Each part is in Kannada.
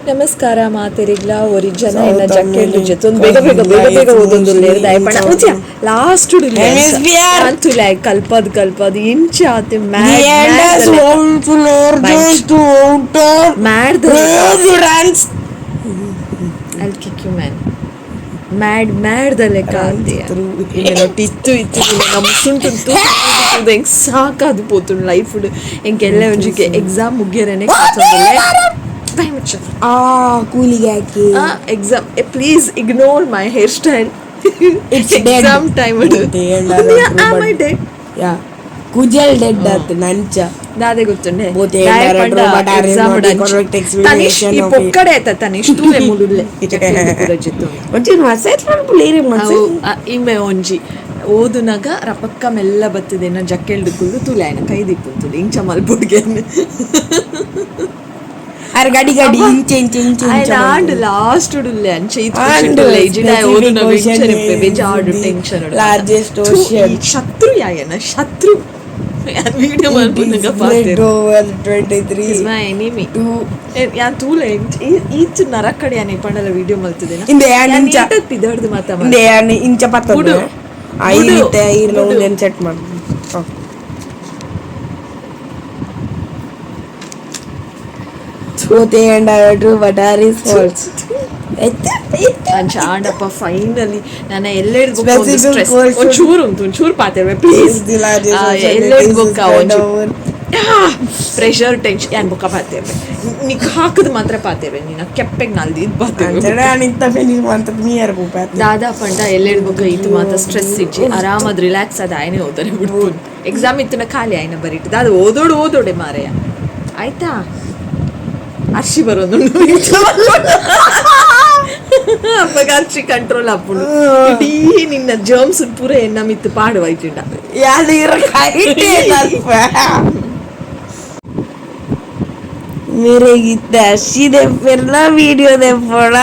ನಮಸ್ಕಾರ ಮಾತೆರಿಗ್ಲ ಒರಿ ಜನ ಎನ್ನ ಜಕ್ಕೆಂಡು ಜೆತೊಂದು ಬೇಗ ಬೇಗ ಬೇಗ ಬೇಗ ಓದೊಂದು ಲೇರ್ದಾಯ್ ಪಣ ಉಜ್ಜ ಲಾಸ್ಟ್ ತುಲೆ ಕಲ್ಪದ್ ಇಂಚ ಆತಿ I'll kick you man. Mad ಲೆಕ್ಕ ಇತ್ತು ನಮ್ಮ ಸುಂಟು ಹೆಂಗೆ ಸಾಕಾದು ಪೋತು ಲೈಫ್ ಹೆಂಗೆಲ್ಲ ಒಂಜಿಗೆ ಎಕ್ಸಾಮ್ ಮುಗಿಯರೇನೆ ಕೂಲಿಗೆ ಹಾಕಿ exam please ignore my hairstyle exam time ಕುಜಲ್ ಡೆಡ್ ಆತು ನಂಚ ದಾದೆ ಗೊತ್ತುಂಡೆ ತನಿಷ್ ಈ ಪೊಕ್ಕಡೆ ಆಯ್ತ ತನಿಷ್ ತೂಲೆ ಮುಡುಲ್ಲೆ ಇಮ್ಮೆ ಒಂಜಿ ಓದುನಾಗ ರಪಕ್ಕ ಮೆಲ್ಲ ಬತ್ತದೆ ನಾ ಜಕ್ಕೆಲ್ಡುಕುಲ್ಲು ತುಲೆ ಆಯ್ನ ಕೈ ದಿಪ್ಪುಂತುದು ಇಂಚ ಮಲ್ಪುಡ್ಗೆ ಗಡಿ ಗಡಿ ಇಂಚೆ ಇಂಚೆ ಇಂಚೆ ಆಂಡ್ ಲಾಸ್ಟ್ ಉಡುಲ್ಲೆ ಅಂಚೆ ಇತ್ಕೊಂಡುಲ್ಲೆ ಇಜಿನ ಓದುನಾಗ ಇಂಚೆ ಬೇಜಾಡು ಟೆನ್ಷನ್ ಲಾರ್ಜೆಸ್ಟ್ ಓಷನ್ ಶತ್ರು ಯಾಯನ ಶತ್ರು video malpunga paathiru over 23 is my enemy ya tule each narakade ani pandala video maltudena inde incha pidordu mata inde incha pattodu ailite irlo unden set madu Both and I do what are his faults. ಅಂಚಾಂಡಪ್ಪ ಫೈನಲಿ ನಾನು ಎಲ್ಲೆಡ್ ಸ್ಟ್ರೆಸ್ ಒಂಚೂರು ಪಾತಿರ್ವೆ ಪ್ಲೀಸ್ ಎಲ್ಲೆಡ್ ಬುಕ್ಕ ಒಂಚೂರು ಪ್ರೆಷರ್ ಟೆನ್ಷನ್ ಏನು ಬುಕ್ಕ ಪಾತಿರ್ವೆ ನೀನು ಹಾಕಿದ್ ಮಾತ್ರ ಪಾತಿರ್ವೆ ನೀನು ಕೆಪ್ಪೆಗೆ ನಾಲ್ದು ಇದು ಪಾತಿರ್ವೆ ದಾದಾ ಪಂಡ ಎಲ್ಲೆಡ್ ಬುಕ್ಕ ಇದು ಮಾತ್ರ ಸ್ಟ್ರೆಸ್ ಇಚ್ಚಿ ಆರಾಮದ್ ರಿಲ್ಯಾಕ್ಸ್ ಅದು ಆಯ್ನೆ ಹೋದರೆ ಬಿಡ್ಬೋದು ಎಕ್ಸಾಮ್ ಇತ್ತಿನ ಖಾಲಿ ಆಯ್ನ ಬರೀಟ್ ಅದು ಓದೋಡೆ ಮಾರೆಯ ಆಯ್ತಾ ಅರ್ಷಿ ಬರೋದು ಅಪ್ಪಗ ಅರ್ಷಿ ಕಂಟ್ರೋಲ್ ಅಪ್ಪುಡು ಇಡೀ ನಿನ್ನ ಜರ್ಮ್ಸ್ ಪೂರ ಎನ್ನ ಮಿತ್ತು ಪಾಡುವಾಯ್ತಿಂಡ ಮೇರೆಗಿತ್ತ ಅರ್ಷಿ ದೆಪ್ಪೆಲ್ಲ ವಿಡಿಯೋ ದೆಪ್ಪೋಡ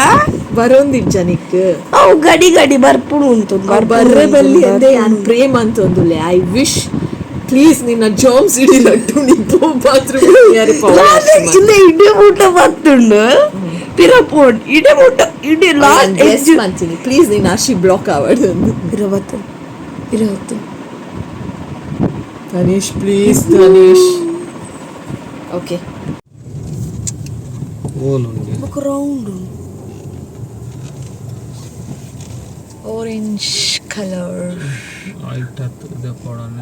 ಬರೋಂದಿಜ್ಜ ನಿಕ್ ಅವು ಗಡಿ ಗಡಿ ಬರ್ಪುಡು ಉಂಟು ಬರ್ರೆ ಬಲ್ಲಿ ಅಂದೆ ಯಾನ್ ಪ್ರೇಮ್ ಅಂತ ಒಂದುಲೆ ಐ ವಿಶ್ ಪ್ಲೀಸ್ ನಿನ್ನ ಜರ್ಮ್ಸ್ ಇಡಿಲಟ್ಟು ನಿಂತು ಬಾತ್ರೂಮ್ ಯಾರಿ ಇಡೆ ಊಟ ಬತ್ತುಂಡು ಪಿರಪೋಡ್ ಇಡೆ ಊಟ ಇಡೆ ಲಾಸ್ಟ್ ಗೆಸ್ ಮಾಡ್ತೀನಿ ಪ್ಲೀಸ್ ನೀನು ಅರ್ಷಿ ಬ್ಲಾಕ್ ಆವಡು ಇರವತ್ತು ತನೀಶ್ ಪ್ಲೀಸ್ ತನೀಶ್ ಓಕೆ ఒక రౌండ్ orange color ಆಯ್ತತ್ತು ಇದು ಕೊಡೋಣ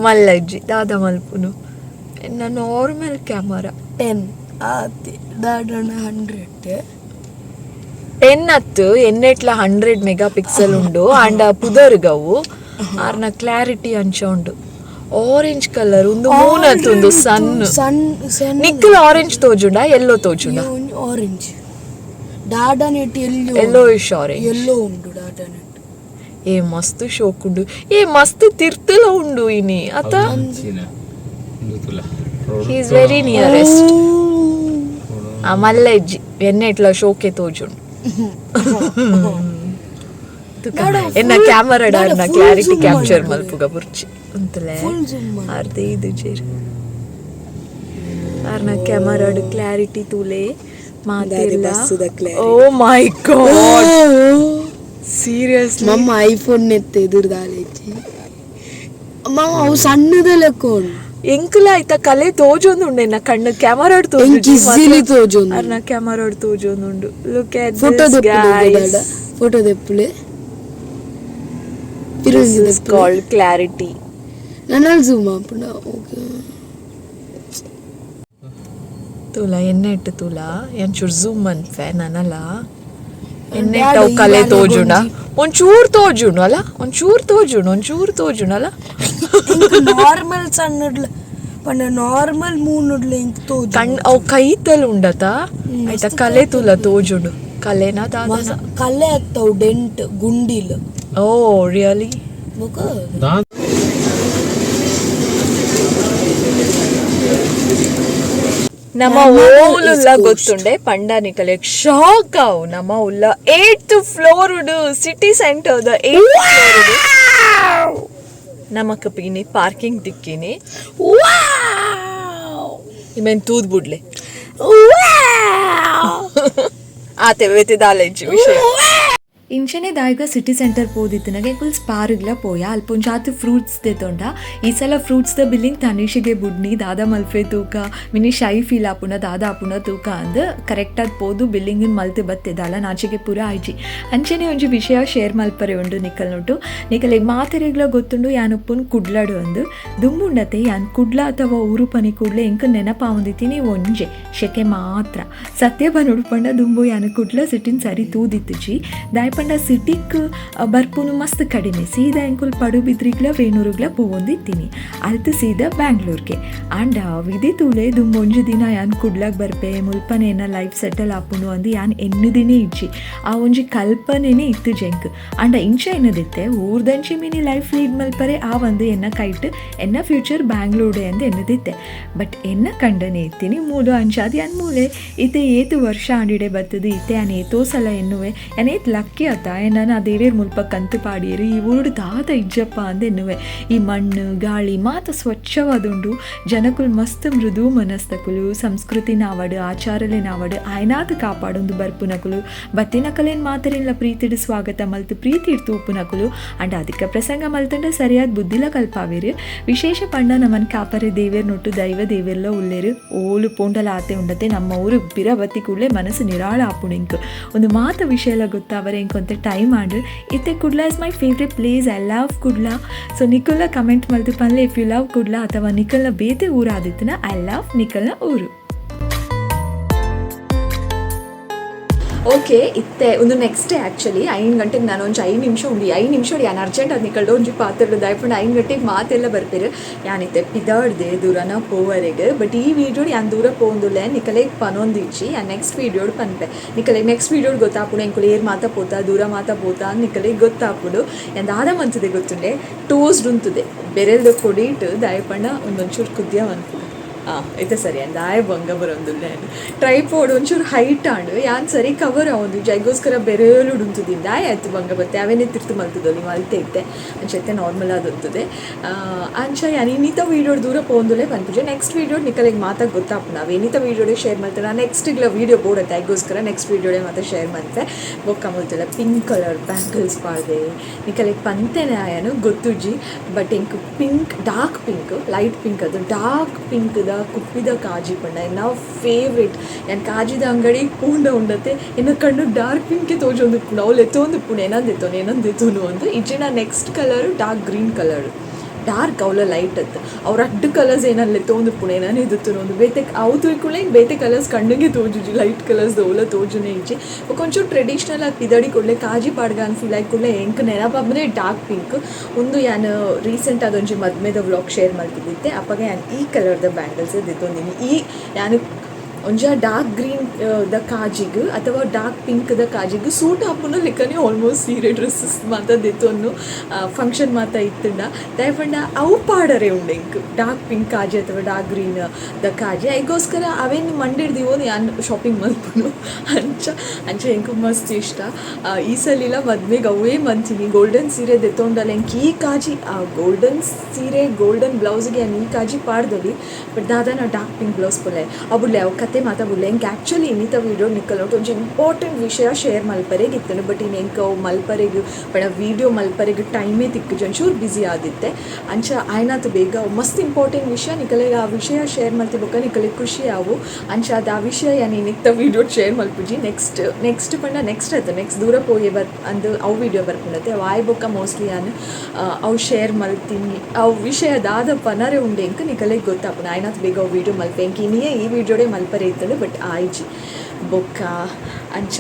ಮಲ್ಲಜ್ಜಿ ದಾದ ಮಲ್ಪುನು ಎನ್ನ ನಾರ್ಮಲ್ ಕ್ಯಾಮರಾ 10 దాడన 100 ಎನ್ನತ್ತು ಎನ್ನೆಟ್ಲ 100 ಮೆಗಾ ಪಿಕ್ಸೆಲ್ ಉಂಡು ಅಂಡ ಪುದರ್ಗವು ಆರ್ನ ಕ್ಲಾರಿಟಿ ಅಂಚ ಉಂಡು ಆರೆಂಜ್ ಕಲರ್ ಒಂದು ಮೂನತ್ತು ಒಂದು ಸನ್ ನಿಕ್ಕಲ್ ಆರೆಂಜ್ ತೋಜುಂಡ ಎಲ್ಲೋ ತೋಜುಂಡ ಆರೆಂಜ್ ಡಾಡಾ ನೆಟ್ ಎಲ್ಲೋ ಇಶ್ ಆರೆಂಜ್ ಎಲ್ಲೋ ಉಂಡು ಡಾಡಾ ನೆಟ್ ఏ మస్తు షోక్ ఉండు ఏ మస్తు తిర్తుల ఉండు ఇని అత హి ఇస్ వెరీ నియరెస్ట్ అమల్లెజ్ ఎన్నెట్లా షోకే తోజుండు ಎನ್ನ ಕ್ಯಾಮರಾ ಡಾರ್ನ ಕ್ಲಾರಿಟಿ ಕ್ಯಾಪ್ಚರ್ ಮಲ್ಪುಗ ಬುರ್ಚಿ ಅಂತಲೇ ಅರ್ಧೆ ಇದು ಜೇರು ಆರ್ನ ಕ್ಯಾಮರಾಡ್ ಕ್ಲಾರಿಟಿ ತೂಲೆ ಮಾತಿಲ್ಲ ಓ ಮೈ ಗಾಡ್ ಸೀರಿಯಸ್ಲಿ ಮಮ್ಮ ಐಫೋನ್ ನೆತ್ತ ಎದುರ್ದಾಲೇಚಿ ಮಮ್ಮ ಅವು ಸಣ್ಣದ ಲೆಕ್ಕೋನ್ ಎಂಕಲ ಆಯ್ತಾ ಕಲೆ ತೋಜೊಂದುಂಡು ಎನ್ನ ಕಣ್ಣು ಕ್ಯಾಮರಾಡ್ ತೋಜೊಂದು ಅರ್ನ ಕ್ಯಾಮರಾಡ್ ತೋಜೊಂದುಂಡು ಲುಕ್ ಎಟ್ ಫೋಟೋ ದೆಪ್ಪುಲೆ ಫೋಟೋ ದೆಪ್ಪುಲೆ This is called clarity. Nanal zoom apna okay. Tula ennettu tula yanchur zoom anfe nanala ennettu kale tojuna onchur tojunu ala onchur tojunu ala normal sannudla panna normal moonudle ink toju kan au kaital undata aita kale tula tojunu kalena dadana kale attav dent gundil oh really boka ನಮ್ಮ ಓಲುಲ್ಲ ಗೊತ್ತುಂಡೆ ಪಂಡಾನಿ ಕಲೆಕ್ ಶಾಕ್ ಆವು ನಮ್ಮ ಉಲ್ಲ 8th ಫ್ಲೋರ್ ಉಡು ಸಿಟಿ ಸೆಂಟರ್ ದ 8th ಫ್ಲೋರ್ ಉಡು ನಮಕ ಪೀನಿ ಪಾರ್ಕಿಂಗ್ ತಿಕ್ಕಿನಿ ಇಮೇನ್ ತೂದ್ ಬಿಡ್ಲೆ ಆತೆ ವೇತೆ ದಾಲೆಜ್ಜಿ ವಿಷಯ ಇಂಚನೆ ದಾಯಿಗ ಸಿಟಿ ಸೆಂಟರ್ ಪೋದಿತ್ತಿನಗೆ ಕುಲ್ ಸ್ಪಾರ್ಗ್ಲ ಪೋಯ ಅಲ್ಪೊಂಜಾತ್ ಫ್ರೂಟ್ಸ್ ದೆತೊಂಡ ಈ ಸಲ ಫ್ರೂಟ್ಸ್ ದ ಬಿಲ್ಲಿಂಗ್ ತನಿಷಿಗೆ ಬುಡ್ನಿ ದಾದ ಮಲ್ಫೆ ತೂಕ ಮಿನಿ ಶೈ ಫೀಲ್ ಆಪುನ ದಾದ ಆಪುನ ತೂಕ ಅಂದ್ ಕರೆಕ್ಟಾಗಿ ಪೋದು ಬಿಲ್ಲಿಂಗಿನ ಮಲ್ತೆ ಬತ್ತೆದಾಲ ನಾಚಿಗೆ ಪೂರ ಆಯ್ಜಿ ಅಂಚನೆ ಒಂಜಿ ವಿಷಯ ಶೇರ್ ಮಲ್ಪರೆ ಉಂಡು ನಿಕಲ್ ನೋಟು ನಿಕಲಿಗೆ ಮಾತೆರೆಗ್ಲ ಗೊತ್ತುಂಡು ಯಾನುಪ್ಪುನ್ ಕುಡ್ಲಾಡು ಅಂದು ದುಂಬುಂಡತೆ ಯಾನ್ ಕುಡ್ಲ ಅಥವಾ ಊರು ಪನಿ ಕೂಡ್ಲೆ ಎಂಕ ನೆನಪಾವಂದಿತ್ತೀನಿ ಒಂಜೆ ಶೆಕೆ ಮಾತ್ರ ಸತ್ಯ ಬನ್ನುಡ್ಪಂಡ ದುಂಬು ಯಾನು ಕುಡ್ಲ ಸಿಟ್ಟಿನ ಸರಿ ತೂದಿತ್ತುಜಿ ದಾಯ್ಪ ಸಿಟಿಕ್ ಬರ್ಪುನು ಮಸ್ತ್ ಕಡಿಮೆ ಸೀದಾ ಎಂಕುಲ್ ಪಡುಬಿದ್ರಿಗ್ಲ ವೇಣೂರುಗ್ಲ ಪೋವೊಂದಿತ್ತೀನಿ ಅಲ್ತು ಸೀದಾ ಬ್ಯಾಂಗ್ಳೂರ್ಗೆ ಆಂಡ ವಿಧಿ ತೂಲೆ ದುಂಬೊಂಜು ದಿನ ಯಾನ್ ಕುಡ್ಲಾಗ್ ಬರ್ಪೆ ಮುಲ್ಪನೆ ಏನ ಲೈಫ್ ಸೆಟಲ್ ಆಪುನು ಅಂದು ಯಾನ್ ಎನ್ನುದಿನೇ ಇಜ್ಜಿ ಆ ಒಂಜಿ ಕಲ್ಪನೆನೇ ಇತ್ತು ಜೆಂಕ್ ಆಂಡ ಇಂಚ ಎನ್ನದಿತ್ತೆ ಊರ್ದಂಚಿ ಮಿನಿ ಲೈಫ್ ಲೀಡ್ ಮಲ್ಪರೆ ಆ ಒಂದು ಎನ್ನ ಕೈಟ್ ಎನ್ನ ಫ್ಯೂಚರ್ ಬ್ಯಾಂಗ್ಳೂಡೆ ಅಂದು ಎನ್ನದಿತ್ತೆ ಬಟ್ ಎನ್ನ ಕಂಡನೆ ಇತ್ತೀನಿ ಮೂಲು ಅಂಚಾದ ಯಾನ್ ಮೂಲೆ ಇತ್ತೆ ಏತು ವರ್ಷ ಆಂಡಿಡೆ ಬರ್ತದೆ ಇತ್ತೆ ಯಾನ್ ಏತೋ ಸಲ ಎನ್ನುವೆ ಯಾನ್ ಏತ್ ಲಕ್ಕಿ ನಾನು ಅದೇರೇರು ಮುಲ್ಪ ಕಂತು ಪಾಡಿಯರು ಈ ಊರು ದಾದ ಇಜ್ಜಪ್ಪ ಅಂದೆ ಎನ್ನುವೆ ಈ ಮಣ್ಣು ಗಾಳಿ ಮಾತ ಸ್ವಚ್ಛವಾದುಂಡು ಜನಕುಲ್ ಮಸ್ತ್ ಮೃದು ಮನಸ್ತಕುಲು ಸಂಸ್ಕೃತಿ ನಾವಡು ಆಚಾರಲೆ ನಾವಡು ಆಯ್ನಾತ್ ಕಾಪಾಡೊಂದು ಬರ್ಪುನಕುಲು ಬತ್ತಿನಕಲೇನು ಮಾತರಿಲ್ಲ ಪ್ರೀತಿಡು ಸ್ವಾಗತ ಮಲ್ತು ಪ್ರೀತಿ ಇಡ್ತು ಉಪ್ಪುನಕುಲು ಅಂಡ್ ಅದಕ್ಕೆ ಪ್ರಸಂಗ ಮಲ್ತಂಡ ಸರಿಯಾದ ಬುದ್ಧಿಲ ಕಲ್ಪಾವೇರು ವಿಶೇಷ ಪಂಡ ನಮ್ಮನ್ ಕಾಪರೆ ದೇವೇರ್ ನೊಟ್ಟು ದೈವ ದೇವೆಲ್ಲ ಉಳ್ಳೇರು ಓಲು ಪೋಂಡಲ ಆತೆ ಉಂಡತೆ ನಮ್ಮ ಊರು ಬಿರ ಬತ್ತಿ ಕೂಡಲೇ ಮನಸ್ಸು ನಿರಾಳ ಆಪುಣೆಂಕು ಒಂದು ಮಾತು ವಿಷಯಲ ಗೊತ್ತಾವರೆ ಇಂಕೊಂತೆ ಟೈಮ್ ಆಂಡ್ ಇತ್ತೆ Kudla is my favourite place I love Kudla so ನಿಖಲ್ನ ಕಮೆಂಟ್ ಮಲ್ತು ಪನ್ಲೆ ಇಫ್ ಯು ಲವ್ ಕುಡ್ಲ ಅಥವಾ ನಿಖಲ್ನ ಬೇತೆ ಊರು ಆದಿತ್ತನ ಐ ಲವ್ ನಿಖಲ್ನ ಊರು ಓಕೆ ಇತ್ತೆ ಒಂದು ನೆಕ್ಸ್ಟ್ ಡೇ ಆ್ಯಕ್ಚುಲಿ 5 ಗಂಟೆಗೆ ನಾನು ಒಂದು 5 ನಿಮಿಷ ಉಂಡು 5 ನಿಮಿಷ ಉಂಡು ಯಾನು ಅರ್ಜೆಂಟ್ ಅದು ನಿಕಲ್ಡು ಒಂಜಿ ಪಾತ್ರೆ ದಾಯ್ಪಂಡು 5 ಗಂಟೆಗೆ ಮಾತೆಲ್ಲ ಬರ್ಪೇರು ಯಾನಿತ್ತೆ ಪಿದಾಡ್ದೆ ದೂರನ ಪೋವರೆಗೆ ಬಟ್ ಈ ವೀಡಿಯೋ ಯಾನ್ ದೂರ ಪೋಂದುಲ್ಲೆ ನಿಕಲೆಗೆ ಪನೊಂದಿಚ್ಚಿ ಯಾನ್ ನೆಕ್ಸ್ಟ್ ವೀಡಿಯೋಡು ಪನ್ಪೆ ನಿಕಲೆಗೆ ನೆಕ್ಸ್ಟ್ ವೀಡಿಯೋಡು ಗೊತ್ತಾಪುಡು ಎಂಕುಲು ಏರ್ ಮಾತಾ ಪೋತಾ ದೂರ ಮಾತಾ ಪೋತಾ ನಿಕಲೆಗೆ ಗೊತ್ತಾಪುಡು ಯಾನ್ ದಾದ ಮಂತದೆ ಗೊತ್ತುಂಡೆ ಟೋಸ್ಟ್ ಉಂತದೆ ಬೆರೆಲ್ದು ಕೊಡಿಟ್ಟು ದಾಯ್ಪಂಡ ಒಂದೊಂಚೂರು ಕುದ್ಯ ಅನ್ಪು ಐತೆ ಸರಿ ಅಂದ ಆಯ ಬಂಗ ಬರೋದಿಲ್ಲ ಟ್ರೈಪೋಡ್ ಒಂಚೂರು ಹೈಟ್ ಆಂಡು ಯಾನ್ ಸರಿ ಕವರ್ ಆವೊಂದು ಜೈಗೋಸ್ಕರ ಬೆರೆಯಲು ಉಂಟುದಿಂದ ಆಯ್ತು ಬಂಗ ಬತ್ತೆ ಅವೇನೇ ತಿರ್ತು ಮಲ್ತದಲ್ಲಿ ಮಲ್ತೆ ಇತ್ತೆ ಅಂಚೈತೆ ನಾರ್ಮಲ್ ಆದೊತ್ತದೆ ಅಂಚ ಯಾನ್ ಇನ್ನಿತ ವೀಡಿಯೋ ದೂರ ಪೋಂದುಲೆ ಪನ್ಪುಜೆ ನೆಕ್ಸ್ಟ್ ವೀಡಿಯೋ ನಿಕಲೆಗೆ ಮಾತಾಗ ಗೊತ್ತಾಪು ನಾವು ಇನ್ನಿತ ವೀಡಿಯೋಡೆ ಶೇರ್ ಮಾಡ್ತಾರೆ ನಾನು ನೆಕ್ಸ್ಟಿಗ್ಲ ವೀಡಿಯೋ ಬೋಡತ್ತೆ ಅದಕ್ಕೋಸ್ಕರ ನೆಕ್ಸ್ಟ್ ವೀಡಿಯೋಡೆ ಮತ್ತೆ ಶೇರ್ ಮಾಡ್ತೆ ಬೊಕ್ಕ ಮುಲ್ತಿಲ್ಲ ಪಿಂಕ್ ಕಲರ್ ಬ್ಯಾಂಗಲ್ಸ್ ಪಾಡ್ದೆ ನಿಕಲೆಗೆ ಪಂತೆನೆ ಆಯನು ಗೊತ್ತುಜ್ಜಿ ಬಟ್ ಇಂಕ್ pink dark pink light pink ಅದು ಡಾರ್ಕ್ ಪಿಂಕ್ ಕುಪ್ಪಿದ ಕಾಜಿ ಪಂಡ ನಾವು ಫೇವ್ರೇಟ್ ಯಾನ್ ಕಾಜಿದ ಅಂಗಡಿ ಪೂಂಡ ಉಂಡತೆ ಇನ್ನು ಕಣ್ಣು ಡಾರ್ಕ್ ಪಿಂಕೆ ತೋಜೊಂದು ಪುಣ ಅವ್ಲು ಎತ್ತೊಂದು ಪುಣ ಏನಂದೆತ್ತೋನು ಅಂತ ಇಜ್ಜಿನ next colour dark green colour dark ಅವಳ ಲೈಟ್ ಅತ್ತು ಅವ್ರ ಅಡ್ಡು ಕಲರ್ಸ್ ಏನಲ್ಲ ತೋಂದು ಪುಣೆ ನಾನು ಎದುತ್ತು ಒಂದು ಬೇತೆ ಅವು ತುಯ್ಕೊಳ್ಳೆ ಬೇತೆ ಕಲರ್ಸ್ ಕಣ್ಣಿಗೆ ತೋಜುಜಿ ಲೈಟ್ ಕಲರ್ಸ್ ಅವಳ ತೋಜುನೇ ಇಜ್ಜಿ ಕೊಂಚೂರು ಟ್ರೆಡಿಷ್ನಲ್ ಆಗಿ ಪಿದಡಿ ಕೊಡ್ಲೆ ಕಾಜಿ ಪಾಡ್ಗ ಅನ್ಫೀಲ್ ಆಗಿ ಕೊಡ್ಲೆ ಎಂಕ್ ನೆನಪಾದ್ರೆ ಡಾರ್ಕ್ ಪಿಂಕ್ ಒಂದು ಯಾನು ರೀಸೆಂಟ್ ಅದೊಂಜಿ ಮದ್ಮೆದ ವ್ಲಾಗ್ ಶೇರ್ ಮಾಡ್ತಿದ್ದೆ ಅಪ್ಪಾಗ ಯಾನು ಈ ಕಲರ್ದ ಬ್ಯಾಂಗಲ್ಸ್ ಎದ್ದೊಂದಿನಿ ಈ ಯಾನು ಒಂಜ ಡಾರ್ಕ್ ಗ್ರೀನ್ ದ ಕಾಜಿಗೆ ಅಥವಾ ಡಾರ್ಕ್ ಪಿಂಕ್ ದ ಕಾಜಿಗೆ ಸೂಟ್ ಹಾಪುನ ಲೆಕ್ಕನೇ ಆಲ್ಮೋಸ್ಟ್ ಸೀರೆ ಡ್ರೆಸ್ಸಸ್ ಮಾತದಿತ್ತು ಫಂಕ್ಷನ್ ಮಾತ ಇತ್ತಂಡ ದಯಪಂಡ ಅವು ಪಾಡರೆ ಉಂಡೆ ಇಂಕ್ ಡಾರ್ಕ್ ಪಿಂಕ್ ಕಾಜಿ ಅಥವಾ ಡಾರ್ಕ್ ಗ್ರೀನ್ ದ ಕಾಜಿ ಅದಕ್ಕೋಸ್ಕರ ಅವೇನು ಮಂಡಿಡ್ದೀವೋ ಯಾನು ಶಾಪಿಂಗ್ ಮಲ್ಪನು ಅಂಚ ಎಂಕು ಮಸ್ತ್ ಇಷ್ಟ ಈ ಸಲಿಲ್ಲ ಮದ್ವೆಗೆ ಅವೇ ಮಂತೀನಿ ಗೋಲ್ಡನ್ ಸೀರೆ ದೆತ್ತೊಂಡಲ್ಲ ಎಂಕ್ ಈ ಕಾಜಿ ಆ ಗೋಲ್ಡನ್ ಸೀರೆ ಗೋಲ್ಡನ್ ಬ್ಲೌಸ್ಗೆ ಈ ಕಾಜಿ ಪಾಡ್ದಲ್ಲಿ ಬಟ್ ದಾದ ನಾವು ಡಾರ್ಕ್ ಪಿಂಕ್ ಬ್ಲೌಸ್ ಪೊಲೆ ಅವುಡ್ಲೆ ಅವು ಕತೆ ಮಾತಾಡ್ಲೆ ಎಂಕ್ ಆ್ಯಕ್ಚುಲಿ ಇನ್ನಿತ ವೀಡಿಯೋ ನಿಕ್ಕಲ್ನೋಟು ಒಂಜಿ ಇಂಪಾರ್ಟೆಂಟ್ ವಿಷಯ ಶೇರ್ ಮಲ್ಪರೆಗೆ ಇತ್ತನು ಬಟ್ ಇನ್ನು ಎಂಕ ಅವು ಮಲ್ಪರೆಗೆ ಪಡ ವೀಡಿಯೋ ಮಲ್ಪರೆಗೆ ಟೈಮೇ ತಿಕ್ಕುಜು ಒಂಚೂರು ಬ್ಯುಸಿ ಆದಿತ್ತೆ ಅಂಚ ಆಯ್ನಾತು ಬೇಗ ಮಸ್ತ್ ಇಂಪಾರ್ಟೆಂಟ್ ವಿಷಯ ನಿಕಲೆಗೆ ಆ ವಿಷಯ ಶೇರ್ ಮಾಡ್ತಿರ್ಬೇಕ ನಿಕಲೆಗೆ ಖುಷಿ ಆವು ಅಂಚ ಅದು ಆ ವಿಷಯ ಯಾನು ನಿಕ್ತ ವೀಡಿಯೋ ಶೇರ್ ಮಲ್ಪುಜಿ ನೆಕ್ಸ್ಟ್ ಪಂಡ ನೆಕ್ಸ್ಟ್ ಆಯ್ತು ನೆಕ್ಸ್ಟ್ ದೂರ ಪೋಯೆ ಅಂದು ಅವು ವೀಡಿಯೋ ಬರ್ಕೊಂಡತ್ತೆ ವಾಯ್ ಬೊಕ್ಕ ಮೋಸ್ಟ್ಲಿ ನಾನು ಅವು ಶೇರ್ ಮಲ್ತೀನಿ ಅವು ವಿಷಯ ದಾದ ಪನರೆ ಉಂಡೆ ಎಂಕ ನಿಕಲೆಗೆ ಗೊತ್ತಾಪುನ ಆಯ್ನಾತು ಬೇಗ ಅವು ವೀಡಿಯೋ ಮಲ್ಪೆ ಎಂಕ ಇನ್ನೇ ಈ ವೀಡಿಯೋಡೆ ಮಲ್ಪರೆ ಇತ್ತಳು ಬಟ್ ಆಯ್ಜಿ ಬೊಕ್ಕ ಅಂಚ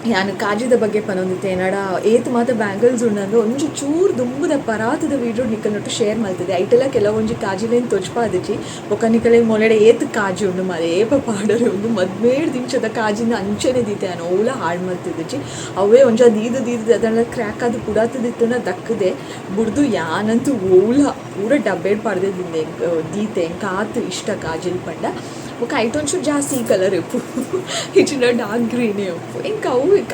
ಯಾನು ಕಾಜಿದ ಬಗ್ಗೆ ಪನೊಂದಿತ್ತೆ ಏನಡ ಏತು ಮಾತ ಬ್ಯಾಂಗಲ್ಸ್ ಉಂಡಂದು ಒಂಜಿ ಚೂರು ದುಂಬುದ ಪರಾತದ ವೀಡಿಯೋ ನಿಕಲ್ನೊಟ್ಟು ಶೇರ್ ಮಲ್ತದೆ ಐಟೆಲ್ಲ ಕೆಲವೊಂಜಿ ಕಾಜಿಲೇನು ತೊಜ್ಪಾದಿಚ್ಚಿ ಬೊಕ್ಕ ನಿಕಲೆ ಮೊಲೆಡೆ ಏತು ಕಾಜಿ ಉಂಡು ಮಾರೆ ಏಪ ಪಾಡರೆ ಉಂಡು ಮದ್ಮೇಡ್ ದಿಂಚದ ಕಾಜಿನ ಅಂಚನೆ ದೀತೆ ಅನು ಓಲ ಹಾಳು ಮಲ್ತಿದ್ದಿಚ್ಚಿ ಅವೇ ಒಂಜ ದೀದು ಅದನ್ನ ಕ್ರ್ಯಾಕ್ ಅದು ಪುಡಾತದಿತ್ತನ ದಕ್ಕದೆ ಬುಡ್ದು ಯಾನಂತೂ ಓಲ ಪೂರ ಡಬ್ಬೇಡ್ ಪಾಡ್ದೆ ದೀತೆ ಕಾತು ಇಷ್ಟ ಕಾಜಿಲ್ ಪಂಡ ఒక ఐటొంచు జాస్తి కలర్ ఎప్పు ఇచ్చిన డార్క్ గ్రీనే ఎప్పు ఇంకా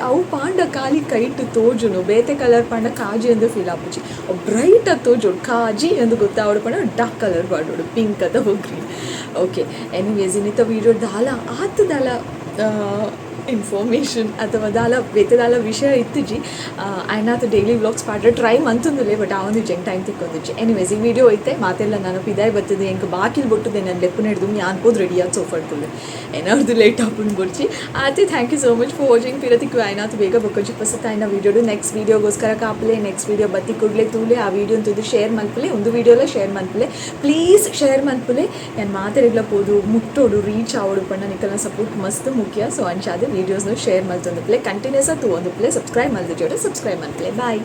ಅವು ಪಾಂಡ ಖಾಲಿ ಕೈಟ್ ತೋಜುನು ಬೇತೆ ಕಲರ್ ಪಾಂಡ ಕಾಜಿ ಎಂದು ಫೀಲ್ ಆಪುಜಿ ಬ್ರೈಟ್ ತೋಜುಡು ಕಾಜಿ ಎಂದು ಗೊತ್ತಾವಡು ಪಂಡ ಡಾರ್ಕ್ ಕಲರ್ ಪಾಡೋಡು ಪಿಂಕ್ ಅಥವಾ ಗ್ರೀನ್ ಓಕೆ ಎನಿವೇಸ್ ಇನ್ನಿತ ವೀಡಿಯೋ ದಾಲ ಆತು ದಾಲ ಇನ್ಫಾರ್ಮೇಷನ್ ಅಥವಾ ದಾಲ ಬೇತದಾಲ ವಿಷಯ ಇತ್ತಿಜಿ ಆಯ್ನಾತು ಡೈಲಿ ವ್ಲಾಗ್ಸ್ ಪಾಡ್ರೆ ಟ್ರೈ ಮಂತೊಂದುಲ್ಲೆ ಬಟ್ ಆವೊಂದು ಜಂಗ್ ಟೈಮ್ ತಿಕ್ಕೊಂದಿಜ್ಜಿ ಎನಿವೇಸ್ ಈ ವಿಡಿಯೋ ಐತೆ ಮಾತೆಲ್ಲ ನಾನು ಪಿದಾಯ್ ಬರ್ತದೆ ಎಂಕ್ ಬಾಕಿಲ್ ಬೊಟ್ಟುದೆ ನಾನು ಲೆಪ್ಪು ನೆಡ್ದು ಅನ್ಬೋದು ರೆಡಿ ಆಗಿ ಸೋಫಾಡ್ತುಲ್ಲೆ ಏನಾದ್ರು ಲೇಟ್ ಹಾಕೊಂಡು ಬರ್ಚಿ ಆಯ್ತು thank you so much for watching ಪಿರತಿಕ್ಕು ಆಯ್ನಾತು ಬೇಗ ಬೊಕ್ಕಜಿ ಪಸತ್ ಆಯ್ನ ವೀಡಿಯೋಡು ನೆಕ್ಸ್ಟ್ ವೀಡಿಯೋಗೋಸ್ಕರ ಕಾಪಲೆ ನೆಕ್ಸ್ಟ್ ವೀಡಿಯೋ ಬತ್ತಿ ಕೊಡ್ಲೆ ತೂಲೆ ಆ ವೀಡಿಯೋ ಅಂತದ್ದು ಶೇರ್ ಮನ್ಪಲೆ ಒಂದು ವೀಡಿಯೋಲ ಶೇರ್ ಮನ್ಪಲೆ ಪ್ಲೀಸ್ ಶೇರ್ ಮನ್ಪಲೆ ನಾನು ಮಾತಾಡಿಗ್ಲ ಪೋದು ಮುಟ್ಟೋಡು ರೀಚ್ ಆವೋಡು ಪಂಡ ನಿಕಲ್ನ ಸಪೋರ್ಟ್ ಮಸ್ತ್ ಮುಖ್ಯ ಸೊ ಅಂಚಾದ ವೀಡಿಯೋಸ್ನು ಶೇರ್ ಮಲ್ತೊಂದು ಪ್ಲೇ ಕಂಟಿನ್ಯೂಸ್ ಆಗಿ ಒಂದು ಪ್ಲೇ ಸಬ್ಸ್ಕ್ರೈಬ್ ಮಲ್ದು ಜೋಡ ಸಬ್ಸ್ಕ್ರೈಬ್ ಮಲ್ಪಲೆ ಬಾಯ್.